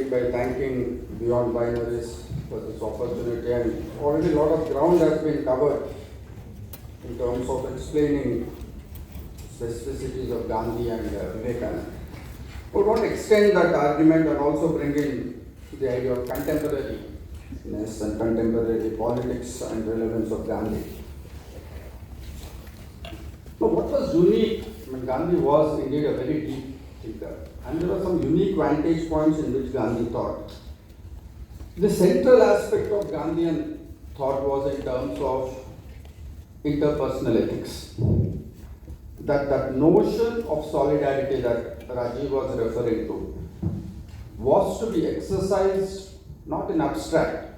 by thanking Beyond Binaries for this opportunity, and already a lot of ground has been covered in terms of explaining specificities of Gandhi and Vivekananda. We want to extend that argument and also bring in the idea of contemporariness and contemporary politics and relevance of Gandhi. Now, what was unique? Gandhi was indeed a very deep thinker, and there were some unique vantage points in which Gandhi thought. The central aspect of Gandhian thought was in terms of interpersonal ethics. That notion of solidarity that Rajiv was referring to was to be exercised not in abstract,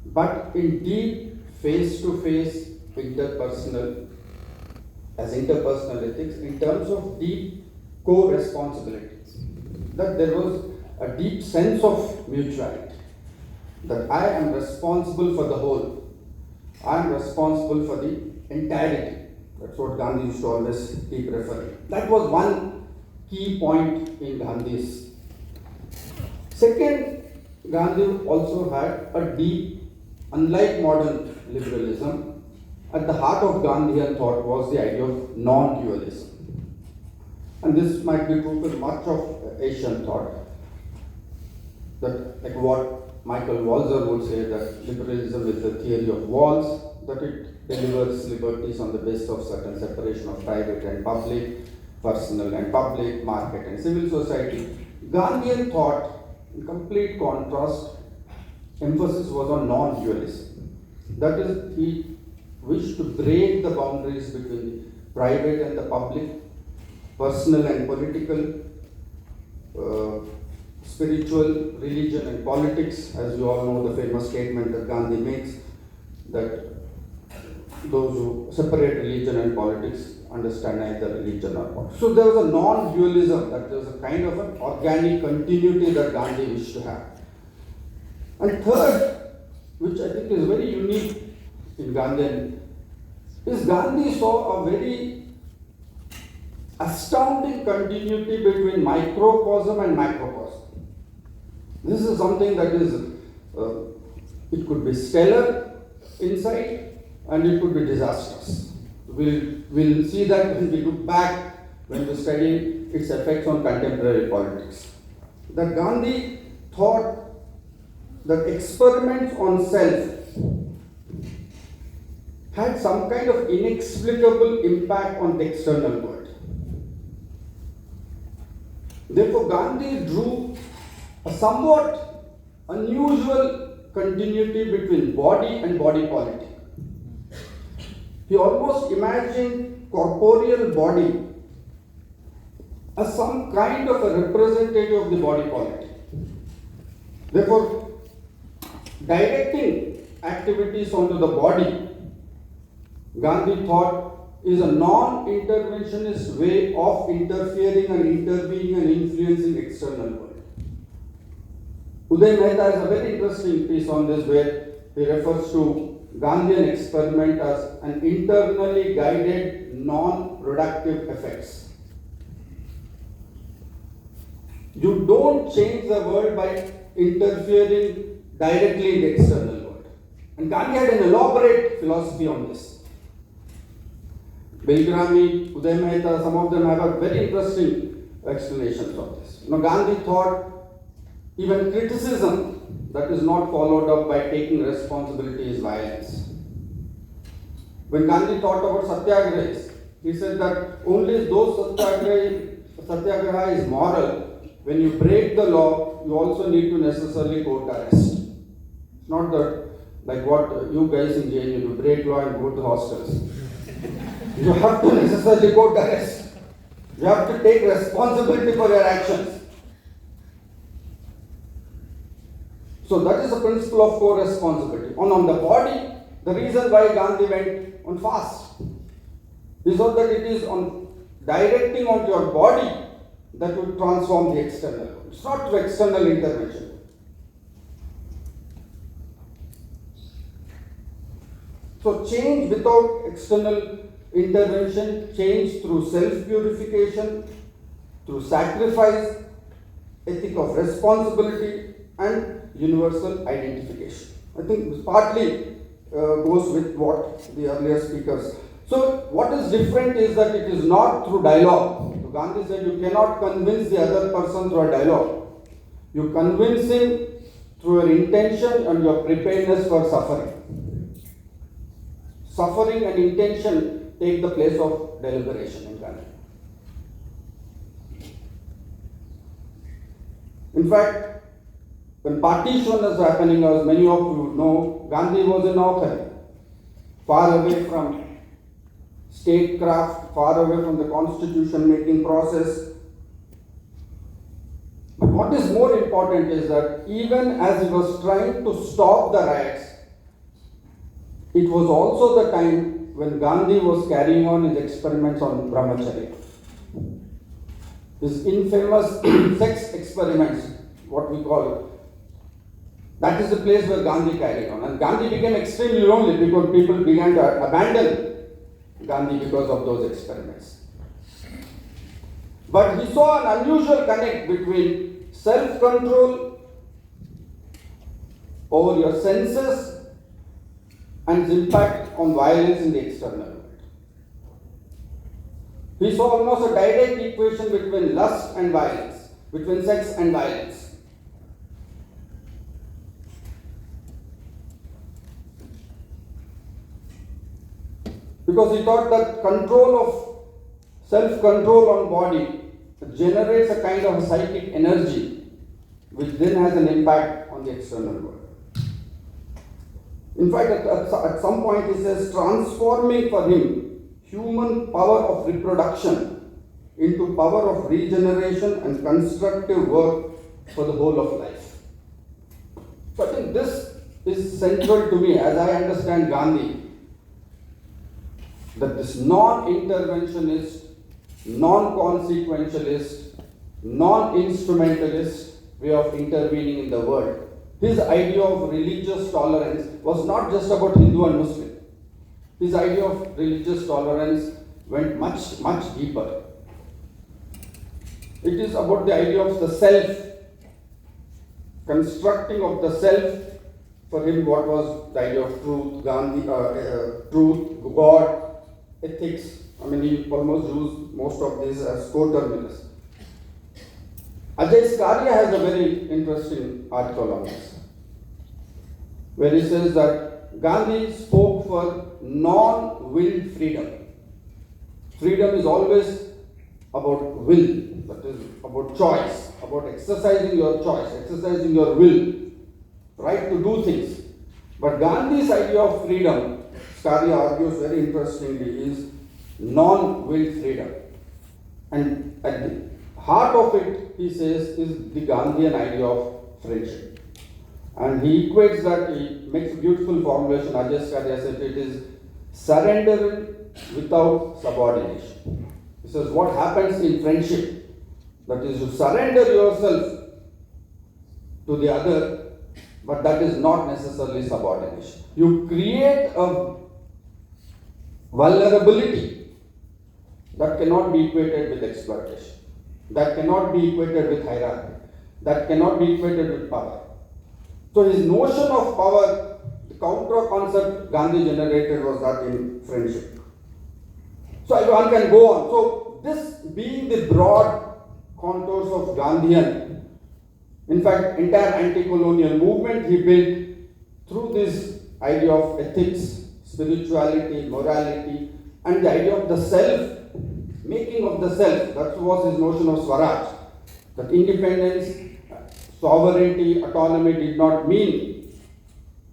but in deep face-to-face interpersonal ethics in terms of deep co-responsibilities. That there was a deep sense of mutuality. That I am responsible for the whole. I am responsible for the entirety. That's what Gandhi used to always keep referring. That was one key point in Gandhi's. Second, Gandhi also had a deep, unlike modern liberalism, at the heart of Gandhian thought was the idea of non-dualism. And this might be true for much of Asian thought. That, like what Michael Walzer would say, that liberalism is the theory of walls, that it delivers liberties on the basis of certain separation of private and public, personal and public, market and civil society. Gandhian thought, in complete contrast, emphasis was on non-dualism. That is, he wished to break the boundaries between the private and the public, personal and political, spiritual, religion and politics. As you all know, the famous statement that Gandhi makes, that those who separate religion and politics understand neither religion or politics. So there was a non-dualism, that there was a kind of an organic continuity that Gandhi wished to have. And third, which I think is very unique in Gandhi, is Gandhi saw a very astounding continuity between microcosm and macrocosm. This is something that is, it could be stellar insight and it could be disastrous. We'll see that when we look back, when we study its effects on contemporary politics. That Gandhi thought that experiments on self had some kind of inexplicable impact on the external world. Therefore, Gandhi drew a somewhat unusual continuity between body and body politic. He almost imagined corporeal body as some kind of a representative of the body politic. Therefore, directing activities onto the body, Gandhi thought, is a non-interventionist way of interfering and intervening and influencing external world. Uday Mehta has a very interesting piece on this where he refers to Gandhian experiment as an internally guided non-productive effects. You don't change the world by interfering directly in the external world. And Gandhi had an elaborate philosophy on this. Belgrami, Uday Mehta, some of them have a very interesting explanations of this. Gandhi thought even criticism that is not followed up by taking responsibility is violence. When Gandhi thought about satyagrahas, he said that only those satyagraha is moral. When you break the law, you also need to necessarily go to arrest. It's not that like what you guys in JNU do, break law and go to hostels. You have to necessarily go to arrest. You have to take responsibility for your actions. So that is the principle of co-responsibility. On the body, the reason why Gandhi went on fast is so that it is on directing on your body that will transform the external world. It's not through external intervention. So change without external intervention, change through self-purification, through sacrifice, ethic of responsibility, and universal identification. I think this partly goes with what the earlier speakers. So what is different is that it is not through dialogue. So Gandhi said you cannot convince the other person through a dialogue. You convince him through your intention and your preparedness for suffering. Suffering and intention take the place of deliberation in Gandhi. In fact, when partition was happening, as many of you know, Gandhi was in Auckland, far away from statecraft, far away from the constitution making process. But what is more important is that even as he was trying to stop the riots, it was also the time when Gandhi was carrying on his experiments on brahmacharya. His infamous sex experiments, what we call it, that is the place where Gandhi carried on. And Gandhi became extremely lonely because people began to abandon Gandhi because of those experiments. But he saw an unusual connect between self-control over your senses and its impact on violence in the external world. He saw almost a direct equation between lust and violence, between sex and violence. Because he thought that self-control on body generates a kind of psychic energy which then has an impact on the external world. In fact, at some point he says, transforming for him human power of reproduction into power of regeneration and constructive work for the whole of life. So I think this is central to me as I understand Gandhi, that this non-interventionist, non-consequentialist, non-instrumentalist way of intervening in the world. His idea of religious tolerance was not just about Hindu and Muslim. His idea of religious tolerance went much, much deeper. It is about the idea of the self, constructing of the self. For him, what was the idea of truth, truth, God, ethics. I mean, he almost used most of these as co-terminus. Ajay has a very interesting article on this, where he says that Gandhi spoke for non-willed freedom. Freedom is always about will, that is about choice, about exercising your choice, exercising your will, right to do things. But Gandhi's idea of freedom, Scalia argues very interestingly, is non-willed freedom. And at the heart of it, he says, is the Gandhian idea of friendship. And he equates that, he makes a beautiful formulation, Ajay said it is surrender without subordination. He says, what happens in friendship? That is, you surrender yourself to the other, but that is not necessarily subordination. You create a vulnerability that cannot be equated with exploitation, that cannot be equated with hierarchy, that cannot be equated with power. So his notion of power, the counter concept Gandhi generated was that in friendship. So one can go on. So this being the broad contours of Gandhian, in fact, entire anti-colonial movement he built through this idea of ethics, spirituality, morality, and the idea of the self, making of the self. That was his notion of Swaraj. That independence, sovereignty, autonomy did not mean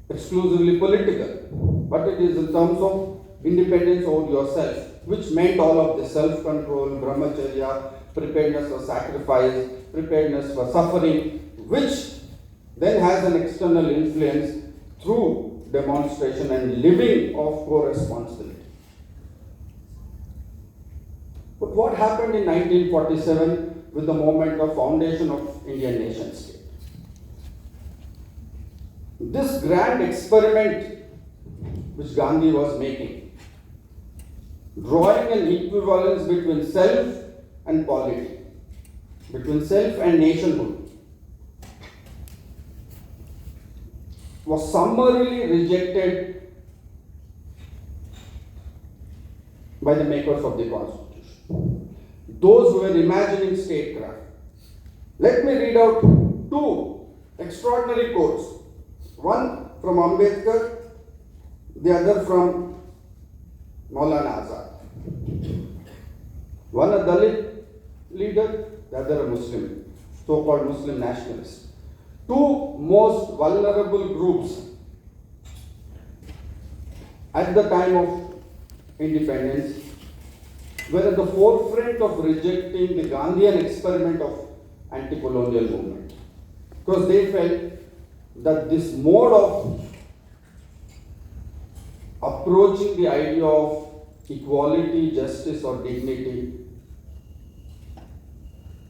exclusively political, but it is in terms of independence over yourself, which meant all of the self-control, brahmacharya, preparedness for sacrifice, preparedness for suffering, which then has an external influence through demonstration and living of co-responsibility. But what happened in 1947 with the moment of foundation of Indian nation state? This grand experiment which Gandhi was making, drawing an equivalence between self and polity, between self and nationhood, was summarily rejected by the makers of the Constitution, those who were imagining statecraft. Let me read out two extraordinary quotes, one from Ambedkar, the other from Maulana Azad. One a Dalit leader, the other a Muslim, so-called Muslim nationalist. Two most vulnerable groups at the time of independence were at the forefront of rejecting the Gandhian experiment of anti-colonial movement, because they felt that this mode of approaching the idea of equality, justice or dignity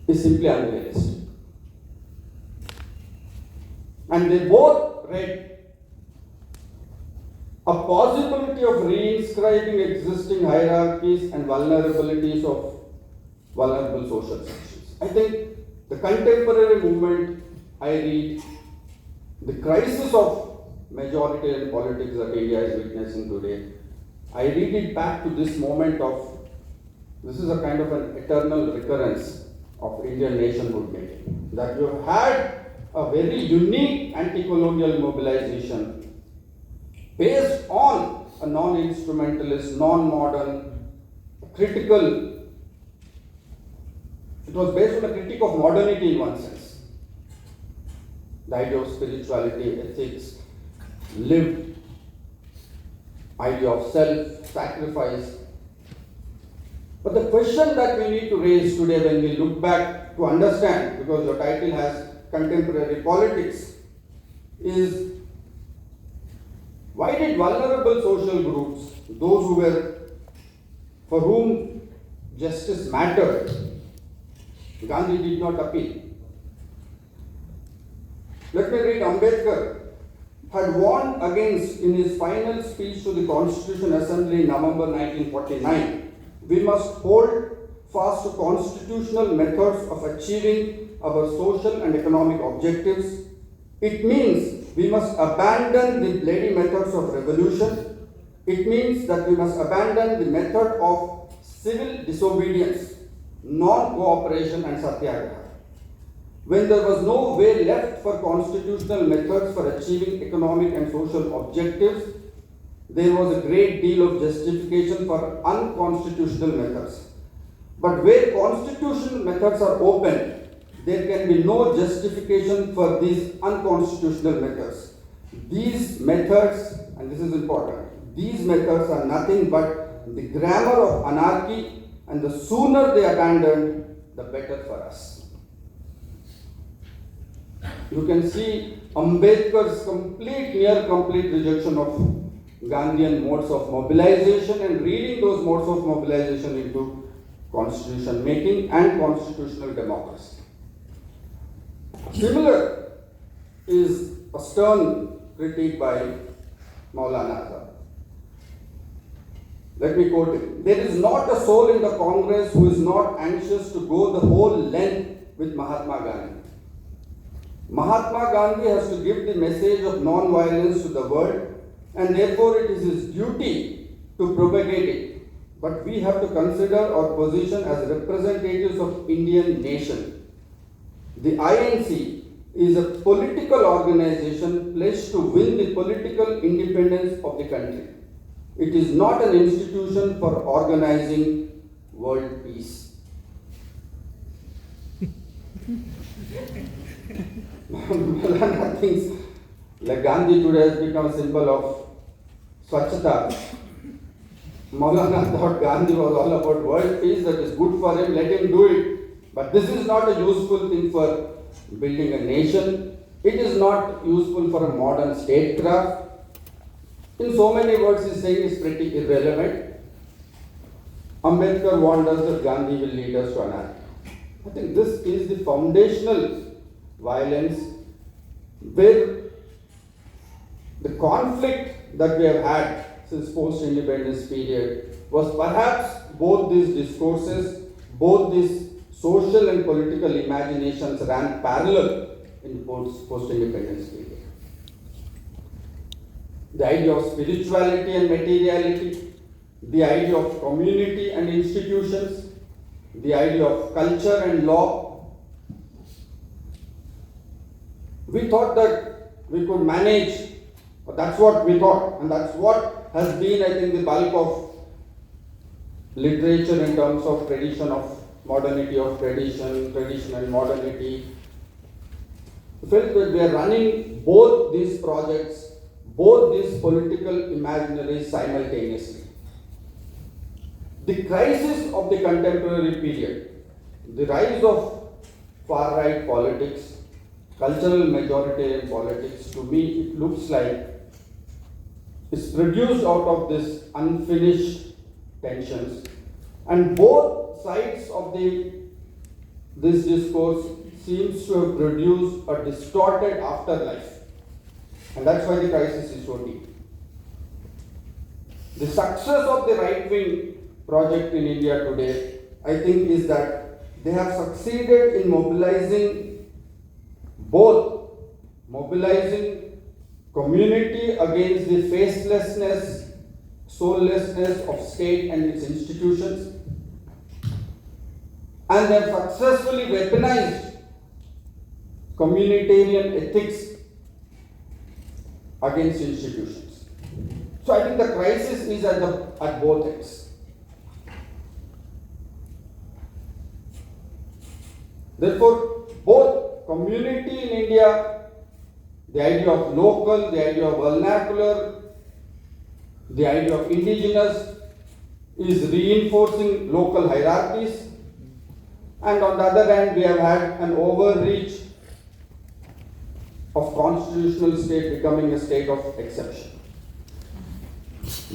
is simply unrealistic. And they both read a possibility of reinscribing existing hierarchies and vulnerabilities of vulnerable social sections. I think the contemporary movement, I read, the crisis of majoritarian politics that India is witnessing today, I read it back to this moment of, this is a kind of an eternal recurrence of Indian nationhood making. That you have had a very unique anti-colonial mobilization based on a non-instrumentalist, non-modern, critical, it was based on a critique of modernity in one sense. The idea of spirituality, ethics, lived idea of self-sacrifice. But the question that we need to raise today when we look back to understand, because your title has contemporary politics, is why did vulnerable social groups, those who were, for whom justice mattered, Gandhi did not appeal? Let me read. Ambedkar had warned against, in his final speech to the Constitution Assembly in November 1949, we must hold fast to constitutional methods of achieving our social and economic objectives. It means we must abandon the bloody methods of revolution. It means that we must abandon the method of civil disobedience, non-cooperation and satyagraha. When there was no way left for constitutional methods for achieving economic and social objectives, there was a great deal of justification for unconstitutional methods. But where constitutional methods are open, there can be no justification for these unconstitutional methods. These methods, and this is important, these methods are nothing but the grammar of anarchy, and the sooner they abandon, the better for us. You can see Ambedkar's near complete rejection of Gandhian modes of mobilization and reading those modes of mobilization into constitution making and constitutional democracy. Similar is a stern critique by Maulana Azad. Let me quote him. There is not a soul in the Congress who is not anxious to go the whole length with Mahatma Gandhi. Mahatma Gandhi has to give the message of non-violence to the world, and therefore it is his duty to propagate it. But we have to consider our position as representatives of Indian nation. The INC is a political organization pledged to win the political independence of the country. It is not an institution for organizing world peace. Maulana thinks like Gandhi today has become a symbol of Swachhata. Maulana thought Gandhi was all about world peace, that is good for him, let him do it. But this is not a useful thing for building a nation. It is not useful for a modern statecraft. In so many words, he's saying is pretty irrelevant. Ambedkar warned us that Gandhi will lead us to anarchy. I think this is the foundational violence where the conflict that we have had since post-independence period was perhaps both these discourses, both these social and political imaginations ran parallel in post-independence period. the idea of spirituality and materiality, the idea of community and institutions, the idea of culture and law. We thought that we could manage, that's what we thought, and that's what has been, I think, the bulk of literature in terms of tradition of modernity of tradition, tradition and modernity. We felt that we are running both these projects, both these political imaginaries simultaneously. The crisis of the contemporary period, the rise of far-right politics, cultural majoritarian politics, to me it looks like is produced out of this unfinished tensions, and both sides of this discourse seems to have produced a distorted afterlife, and that's why the crisis is so deep. The success of the right-wing project in India today, I think, is that they have succeeded in mobilizing community against the facelessness, soullessness of state and its institutions, and they have successfully weaponized communitarian ethics against institutions. So I think the crisis is at both ends. Therefore, both community in India, the idea of local, the idea of vernacular, the idea of indigenous is reinforcing local hierarchies, and on the other hand, we have had an overreach of constitutional state becoming a state of exception.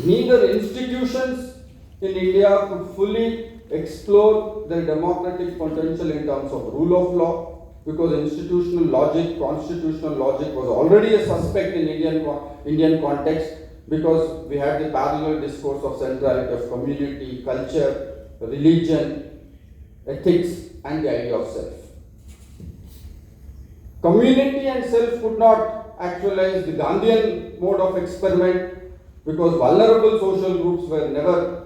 Neither institutions in India could fully explore their democratic potential in terms of rule of law, because institutional logic, constitutional logic was already a suspect in Indian context, because we had the parallel discourse of centrality of community, culture, religion, ethics, and the idea of self. Community and self could not actualize the Gandhian mode of experiment, because vulnerable social groups were never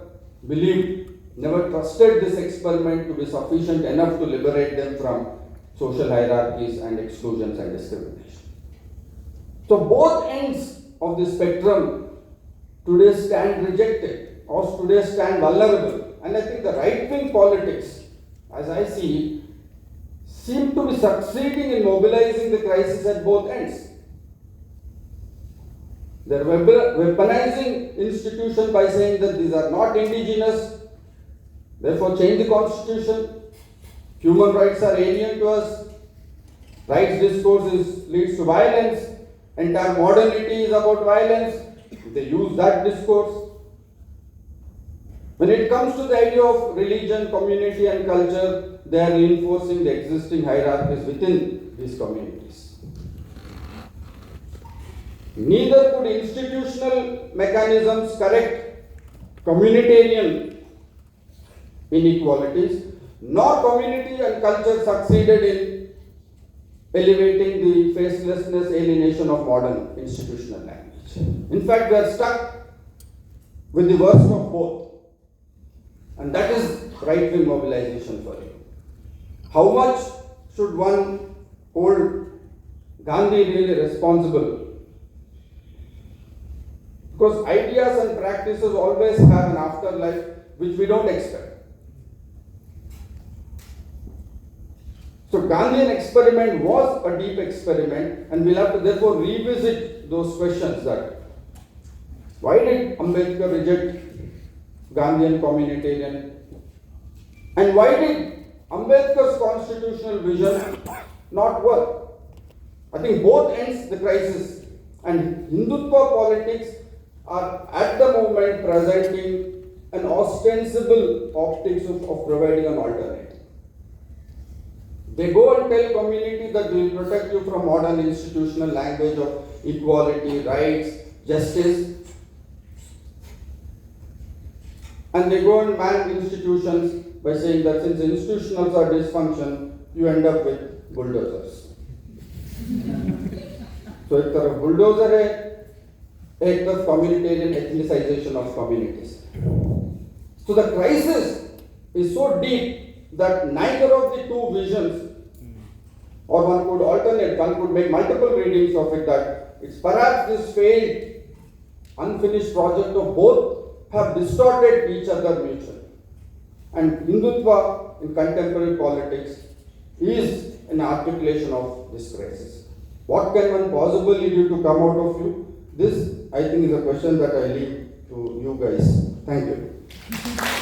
trusted this experiment to be sufficient enough to liberate them from social hierarchies and exclusions and discrimination. So both ends of the spectrum today stand rejected, or today stand vulnerable. And I think the right-wing politics, as I see it, seem to be succeeding in mobilizing the crisis at both ends. They're weaponizing institutions by saying that these are not indigenous, therefore change the constitution. Human rights are alien to us. Rights discourse leads to violence. Entire modernity is about violence. They use that discourse. When it comes to the idea of religion, community, and culture, they are reinforcing the existing hierarchies within these communities. Neither could institutional mechanisms correct communitarian inequalities, nor community and culture succeeded in elevating the facelessness, alienation of modern institutional language. In fact, we are stuck with the worst of both. And that is right-wing mobilization for you. How much should one hold Gandhi really responsible? Because ideas and practices always have an afterlife which we don't expect. So Gandhian experiment was a deep experiment, and we'll have to therefore revisit those questions that why did Ambedkar reject Gandhian communitarian, and why did Ambedkar's constitutional vision not work? I think both ends the crisis, and Hindutva politics are at the moment presenting an ostensible optics of providing an alternative. They go and tell community that we will protect you from modern institutional language of equality, rights, justice. And they go and ban institutions by saying that since institutions are dysfunction, you end up with bulldozers. So एक तरफ bulldozer है, act of communitarian ethnicization of communities. So the crisis is so deep that neither of the two visions, or one could alternate, one could make multiple readings of it, that it's perhaps this failed, unfinished project of both have distorted each other mutually. And Hindutva in contemporary politics is an articulation of this crisis. What can one possibly do to come out of you? This, I think, is a question that I leave to you guys. Thank you.